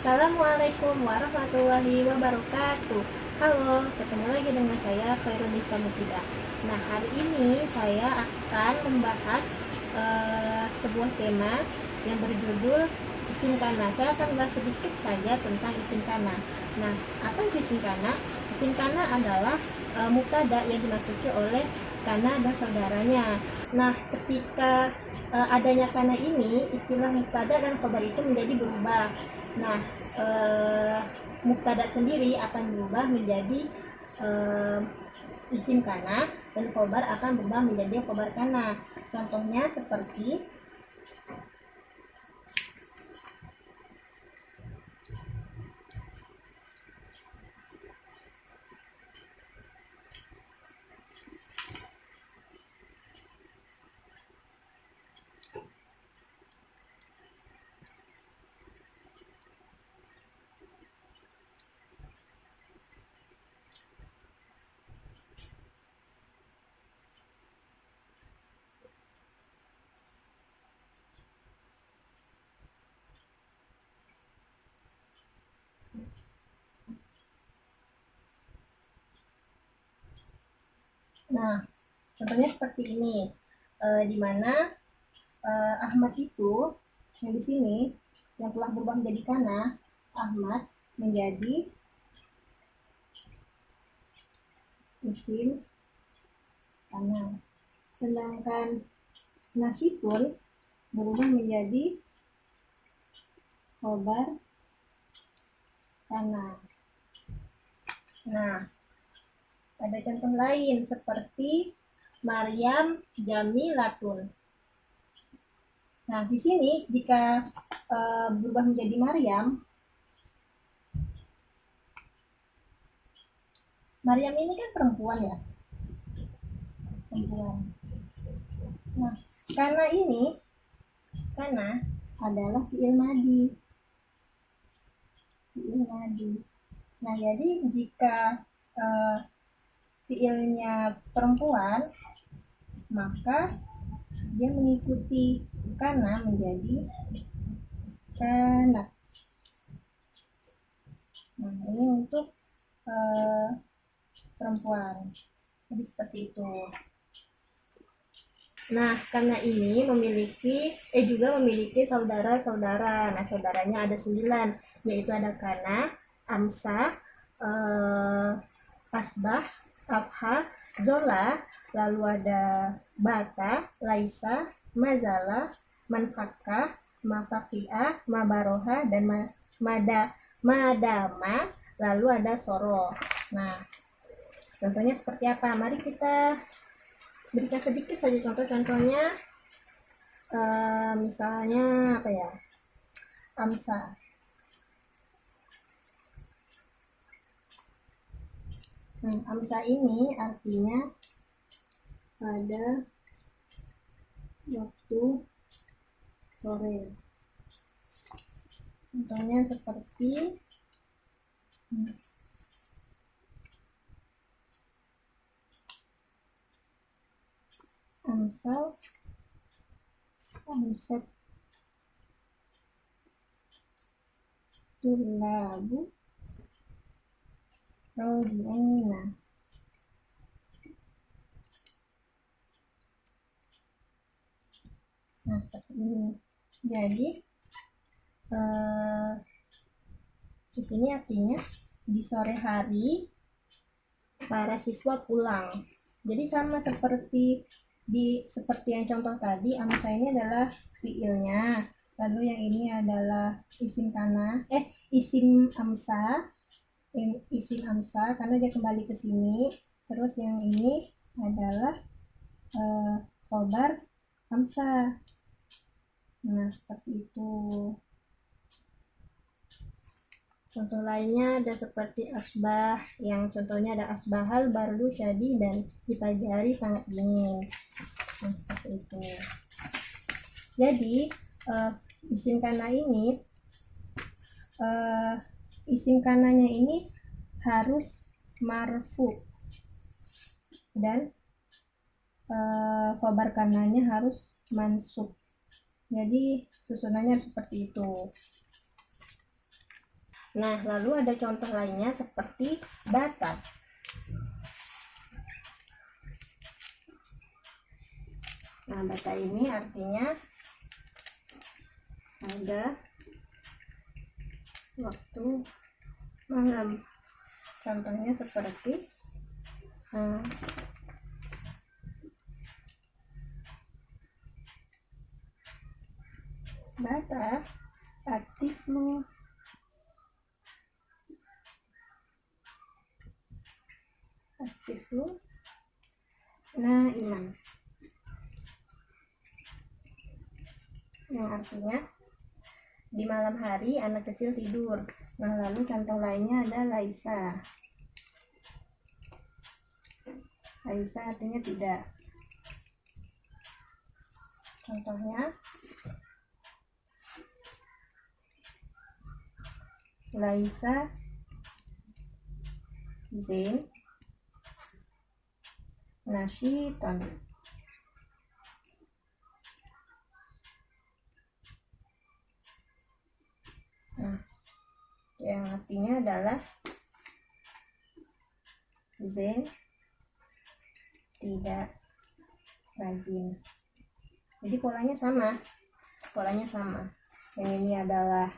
Assalamualaikum warahmatullahi wabarakatuh. Halo, ketemu lagi dengan saya Khairunisa Mufidah. Nah, hari ini saya akan membahas sebuah tema yang berjudul isim kana. Saya akan bahas sedikit saja tentang isim kana. Nah, apa itu isim kana? Isim kana adalah mubtada yang dimasuki oleh kana dan saudaranya. Nah, ketika adanya kana ini, istilah mubtada dan khobar itu menjadi berubah. Nah, mubtada sendiri akan berubah menjadi isim kana dan khobar akan berubah menjadi khobar kana. Contohnya seperti contohnya seperti ini, di mana Ahmad itu yang di sini yang telah berubah menjadi kana, Ahmad menjadi isim kana. Sedangkan nasyitun berubah menjadi khobar kana. Nah, ada contoh lain seperti Maryam Jamilatun. Nah, di sini jika berubah menjadi Maryam, Maryam ini kan perempuan ya, perempuan. Nah, karena ini, karena adalah fi'il madi. Fi'il madi. Nah, jadi jika fi'ilnya perempuan, maka dia mengikuti kana menjadi kanat. Nah, ini untuk perempuan. Jadi seperti itu. Nah, karena ini juga memiliki saudara-saudara. Nah, saudaranya ada 9, yaitu ada kana, amsa, asbah, afha, zola, lalu ada bata, laisa, mazala, manfakah, mafakiah, mabaroha, dan madama, lalu ada soro. Nah, contohnya seperti apa? Mari kita berikan sedikit saja contoh-contohnya. Misalnya apa ya? Amsa. Amsa ini artinya pada waktu sore. Contohnya seperti amsal, amsat tulabu roji'ina. Nah, seperti ini. Jadi di sini artinya di sore hari para siswa pulang. Jadi sama seperti yang contoh tadi, amsa ini adalah fiilnya. Lalu yang ini adalah isim kana, isim amsa, karena dia kembali ke sini. Terus yang ini adalah khobar amsa. Nah, seperti itu. Contoh lainnya ada seperti asbah, yang contohnya ada asbahal bardu syadi, dan di pagi hari sangat dingin. Nah, seperti itu. Jadi isim kana ini, isim kananya ini harus marfu dan khobar kananya harus mansub. Jadi susunannya seperti itu. Nah, lalu ada contoh lainnya seperti bata. Nah, bata ini artinya ada waktu malam. Contohnya seperti bata aktiflu naiman, yang artinya di malam hari anak kecil tidur. Nah, lalu contoh lainnya ada laisa. Laisa artinya tidak. Contohnya laisa zain nashiton. Nah, yang artinya adalah zain tidak rajin. Jadi polanya sama. Yang ini adalah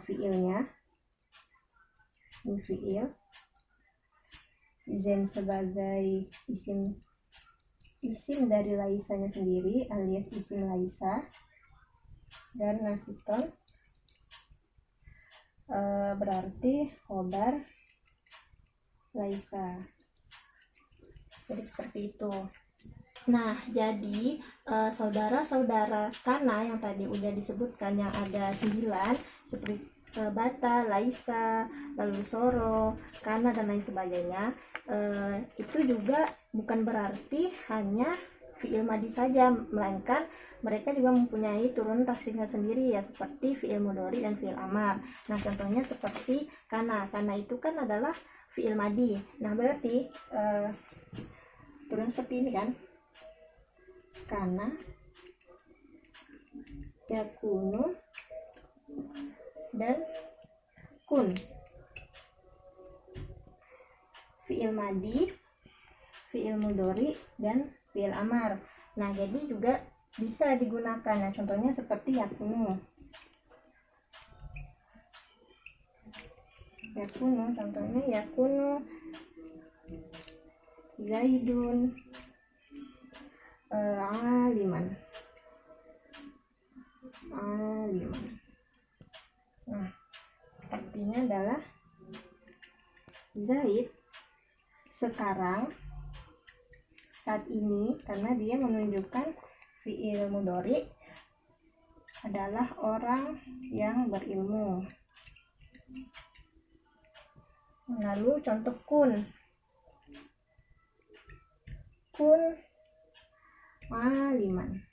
fiilnya. Ini fiil. Zain sebagai isim dari laisanya sendiri alias isim laisa, dan nasiton berarti khobar laisa. Jadi seperti itu. Nah, jadi saudara-saudara kana yang tadi udah disebutkan yang ada 9 seperti bata, laisa, lalu soro, kana dan lain sebagainya, itu juga bukan berarti hanya fiil madi saja, melainkan mereka juga mempunyai turunan tasrifnya sendiri ya, seperti fiil mudhari dan fiil amar. Nah, contohnya seperti kana itu kan adalah fiil madi. Nah, berarti turun seperti ini kan, kana yakunu dan kun. Fiil madi, fiil mudhari, dan fiil amar. Nah, jadi juga bisa digunakan. Nah, contohnya seperti yakunu. Contohnya yakunu zaidun aliman. Nah, artinya adalah Zaid sekarang, saat ini, karena dia menunjukkan fiil mudhari, adalah orang yang berilmu. Lalu contoh kun aliman,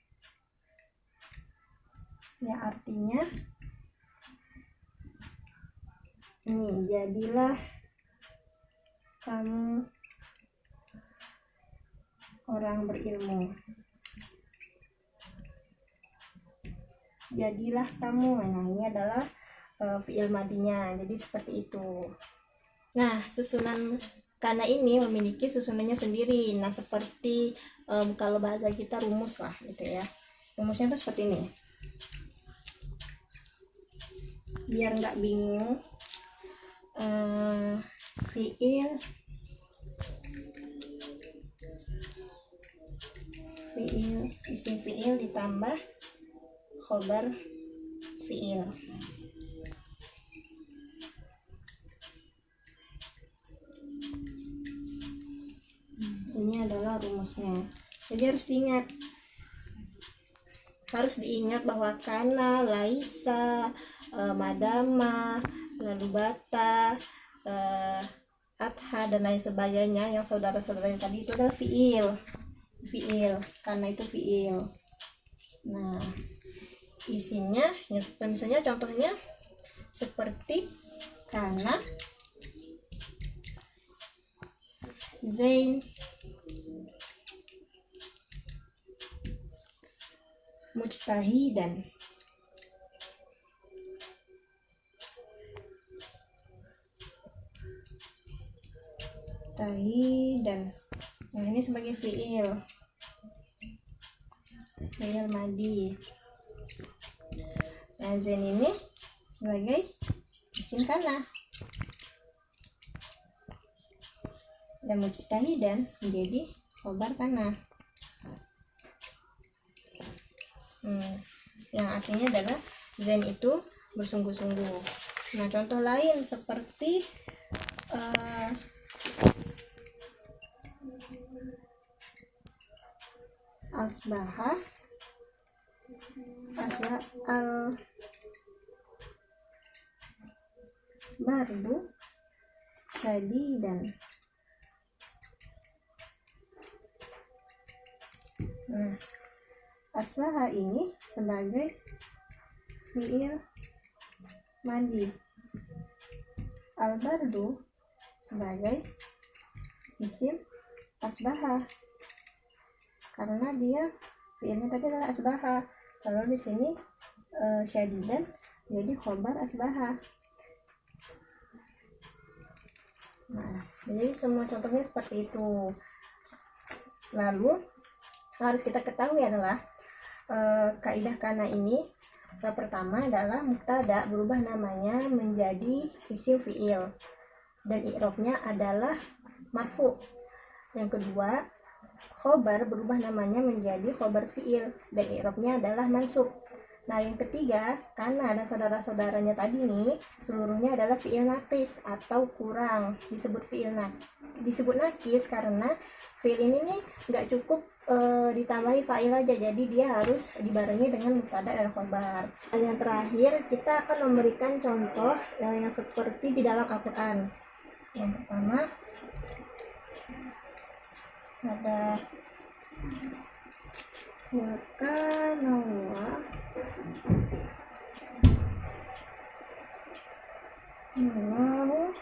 ya artinya ini, jadilah kamu orang berilmu. Jadilah kamu. Nah, ini adalah fiil madinya. Jadi seperti itu. Nah, susunan kana ini memiliki susunannya sendiri. Nah, seperti kalau bahasa kita rumus lah gitu ya. Rumusnya tuh seperti ini. Biar nggak bingung, isim fiil ditambah khobar fiil. Ini adalah rumusnya. Jadi harus diingat bahwa kana, laisa, madama, lalu bata, adha dan lain sebagainya yang saudara-saudaranya tadi itu adalah fiil, karena itu fiil. Nah, isinya ya, misalnya contohnya seperti kana zain mujtahidan. mujtahidan. Nah, ini sebagai fiil madi. Nah, zain ini sebagai isim kana. Dan mujtahidan menjadi khobar kana. Yang artinya adalah zain itu bersungguh-sungguh. Nah, contoh lain seperti asbaha al bardu sadidan. Nah, asbaha ini sebagai fiil madi, al-bardu sebagai isim asbaha karena dia fiilnya tadi adalah asbaha. Kalau di sini syadidan jadi khobar asbaha. Nah, jadi semua contohnya seperti itu. Lalu harus kita ketahui adalah kaidah kana ini, yang pertama adalah mubtada berubah namanya menjadi isim fiil dan i'rabnya adalah marfu. Yang kedua, khobar berubah namanya menjadi khobar fiil dan i'rabnya adalah mansub. Nah, yang ketiga, kana dan saudara-saudaranya tadi nih seluruhnya adalah fiil nakis atau kurang. Disebut nakis karena fiil ini nih nggak cukup ditambahi fa'il aja, jadi dia harus dibarengi dengan mubtada dan khobar. Dan yang terakhir, kita akan memberikan contoh yang seperti di dalam Al-Quran. Yang pertama ada wakanawa Allahu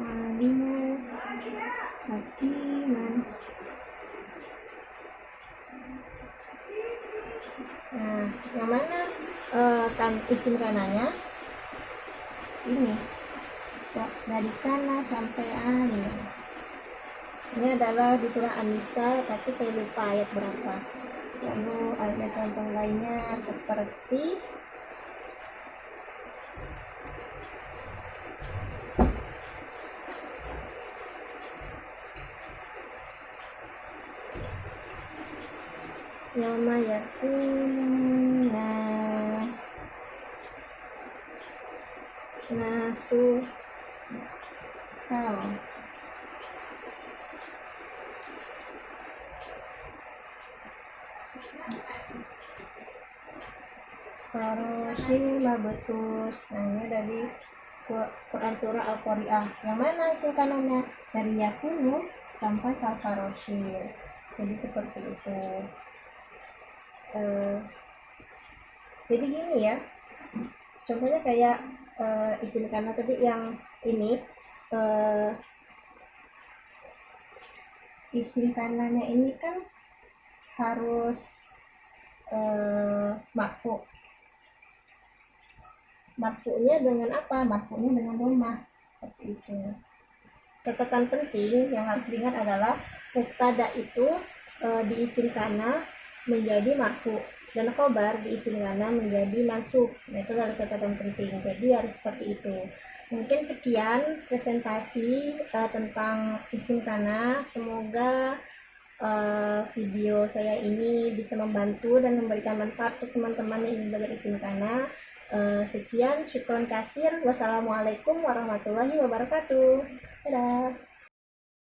aliman hakiman. Nah, yang mana kan isim kananya ini dari kana sampai alim. Ini adalah di surah An-Nisa, tapi saya lupa ayat berapa. Lalu ada contoh lainnya seperti Yama yakuna nasu kal farosil mabetus. Nah, ini dari Quran surah Al-Qari'ah. Yang mana isim kanannya? Dari yakunu sampai kal farosil. Jadi seperti itu. Jadi gini ya, contohnya kayak isim kana tadi yang ini, isim kanannya ini kan harus marfu. Marfu'nya dengan apa? Marfu'nya dengan dhammah. Seperti itu. Catatan penting yang harus diingat adalah mubtada itu di isim kana menjadi marfu dan khobar di isim kana menjadi mansub. Nah, itu adalah catatan penting. Jadi harus seperti itu. Mungkin sekian presentasi tentang isim kana. Semoga video saya ini bisa membantu dan memberikan manfaat untuk teman-teman yang ingin belajar isim kana. Sekian, syukron kasir. Wassalamualaikum warahmatullahi wabarakatuh. Dadah.